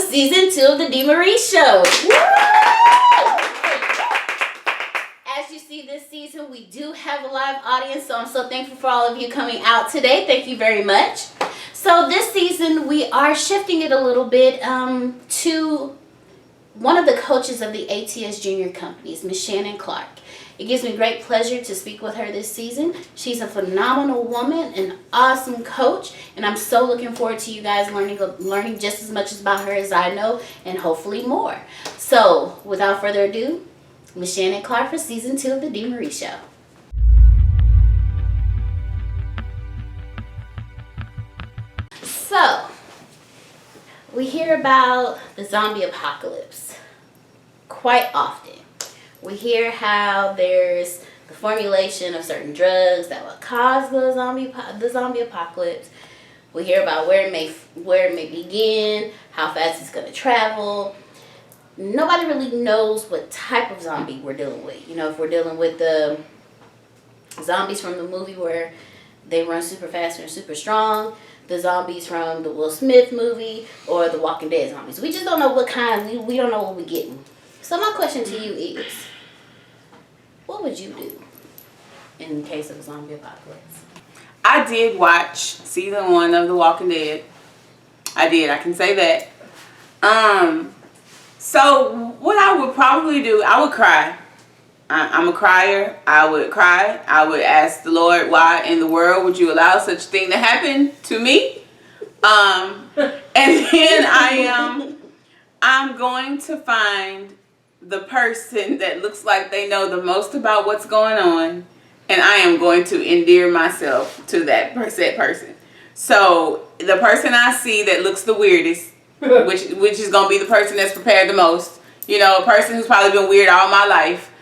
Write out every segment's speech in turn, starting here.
season 2 of the D. Marie Show. As you see this season, we do have a live audience, so I'm so thankful for all of you coming out today. Thank you very much. So this season, we are shifting it a little bit to one of the coaches of the ATS Junior Companies, Miss Shannon Clark. It gives me great pleasure to speak with her this season. She's a phenomenal woman, an awesome coach, and I'm so looking forward to you guys learning just as much about her as I know, and hopefully more. So, without further ado, Miss Shannon Clark for season 2 of the D. Marie Show. So, we hear about the zombie apocalypse quite often. We hear how there's the formulation of certain drugs that will cause the zombie apocalypse. We hear about where it may begin, how fast it's going to travel. Nobody really knows what type of zombie we're dealing with. You know, if we're dealing with the zombies from the movie where they run super fast and super strong, the zombies from the Will Smith movie, or the Walking Dead zombies. We just don't know what kind. We don't know what we're getting. So my question to you is, what would you do in case of a zombie apocalypse? I did watch season 1 of The Walking Dead. I did. I can say that. So what I would probably do, I would cry. I'm a crier. I would cry. I would ask the Lord, why in the world would you allow such a thing to happen to me? And then I'm going to find the person that looks like they know the most about what's going on, and I am going to endear myself to that person. So the person I see that looks the weirdest, which is going to be the person that's prepared the most, you know, a person who's probably been weird all my life,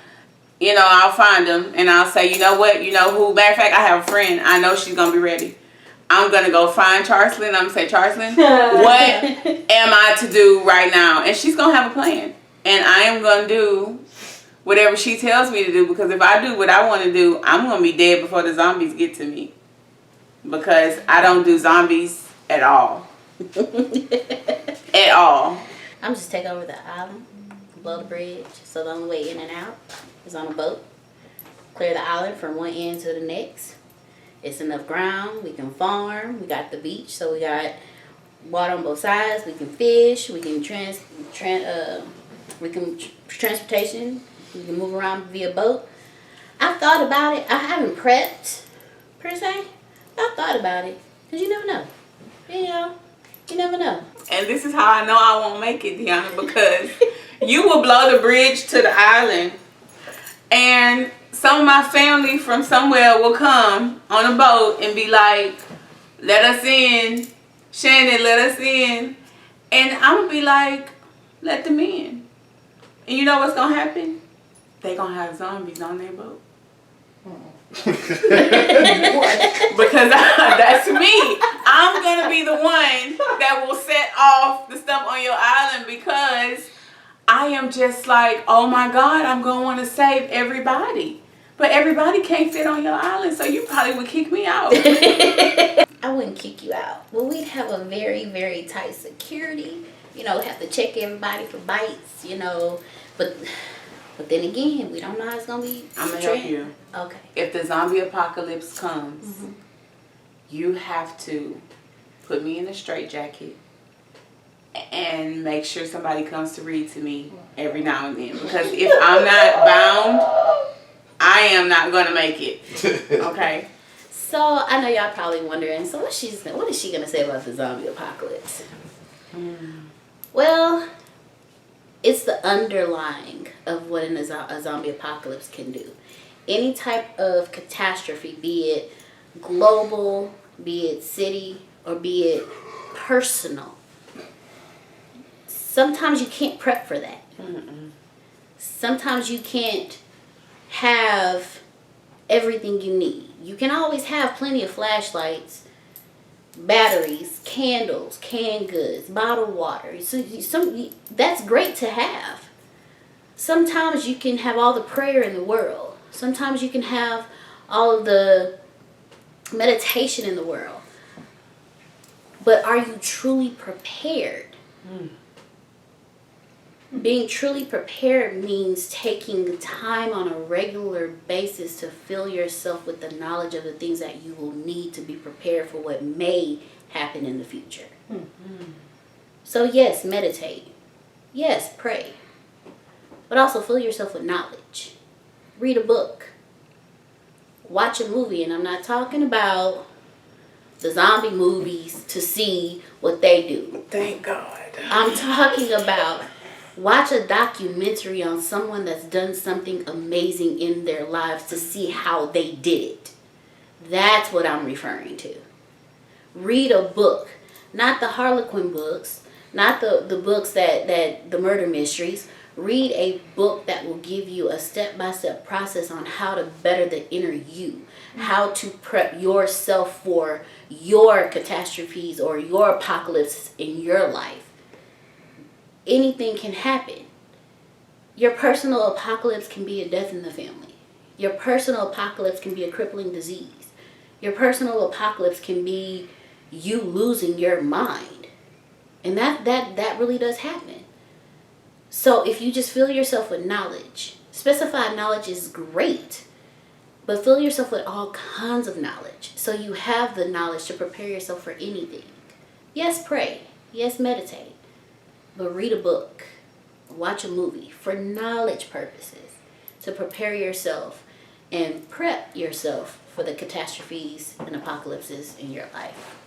you know, I'll find them and I'll say, you know what, you know who, matter of fact, I have a friend, I know she's going to be ready. I'm going to go find Charslyn. I'm going to say, Charslyn, what am I to do right now? And she's going to have a plan. And I am going to do whatever she tells me to do, because if I do what I want to do, I'm going to be dead before the zombies get to me. Because I don't do zombies at all. At all. I'm just take over the island, blow the bridge, so the only way in and out is on a boat. Clear the island from one end to the next. It's enough ground. We can farm. We got the beach, so we got water on both sides. We can fish. We can transportation. We can move around via boat. I've thought about it. I haven't prepped per se. I've thought about it, because you never know. You never know. And this is how I know I won't make it, Deanna, because you will blow the bridge to the island, and some of my family from somewhere will come on a boat and be like, let us in. Shannon, let us in. And I'm going to be like, let them in. And you know what's going to happen? They're going to have zombies on their boat. Because that's me. I'm going to be the one that will set off the stuff on your island, because I am just like, oh my God, I'm going to want to save everybody. But everybody can't fit on your island, so you probably would kick me out. I wouldn't kick you out. Well, we'd have a very, very tight security. You know, have to check everybody for bites, you know. But then again, we don't know how it's going to be. I'm going to help you. Okay. If the zombie apocalypse comes, you have to put me in a straitjacket and make sure somebody comes to read to me every now and then. Because if I'm not bound, I am not going to make it. Okay? So, I know y'all probably wondering, so what is she going to say about the zombie apocalypse? Well, it's the underlying of what a zombie apocalypse can do. Any type of catastrophe, be it global, be it city, or be it personal. Sometimes you can't prep for that. Sometimes you can't have everything you need. You can always have plenty of flashlights, batteries, candles, canned goods, bottled water. So that's great to have. Sometimes you can have all the prayer in the world. Sometimes you can have all of the meditation in the world. But are you truly prepared Being truly prepared means taking time on a regular basis to fill yourself with the knowledge of the things that you will need to be prepared for what may happen in the future. So yes, meditate. Yes, pray. But also fill yourself with knowledge. Read a book. Watch a movie. And I'm not talking about the zombie movies to see what they do. Thank God. I'm talking about watch a documentary on someone that's done something amazing in their lives to see how they did it. That's what I'm referring to. Read a book. Not the Harlequin books. Not the books that the murder mysteries. Read a book that will give you a step-by-step process on how to better the inner you. How to prep yourself for your catastrophes or your apocalypse in your life. Anything can happen. Your personal apocalypse can be a death in the family. Your personal apocalypse can be a crippling disease. Your personal apocalypse can be you losing your mind. And that really does happen. So if you just fill yourself with knowledge, specified knowledge is great, but fill yourself with all kinds of knowledge so you have the knowledge to prepare yourself for anything. Yes, pray. Yes, meditate. But read a book. Watch a movie for knowledge purposes to prepare yourself and prep yourself for the catastrophes and apocalypses in your life.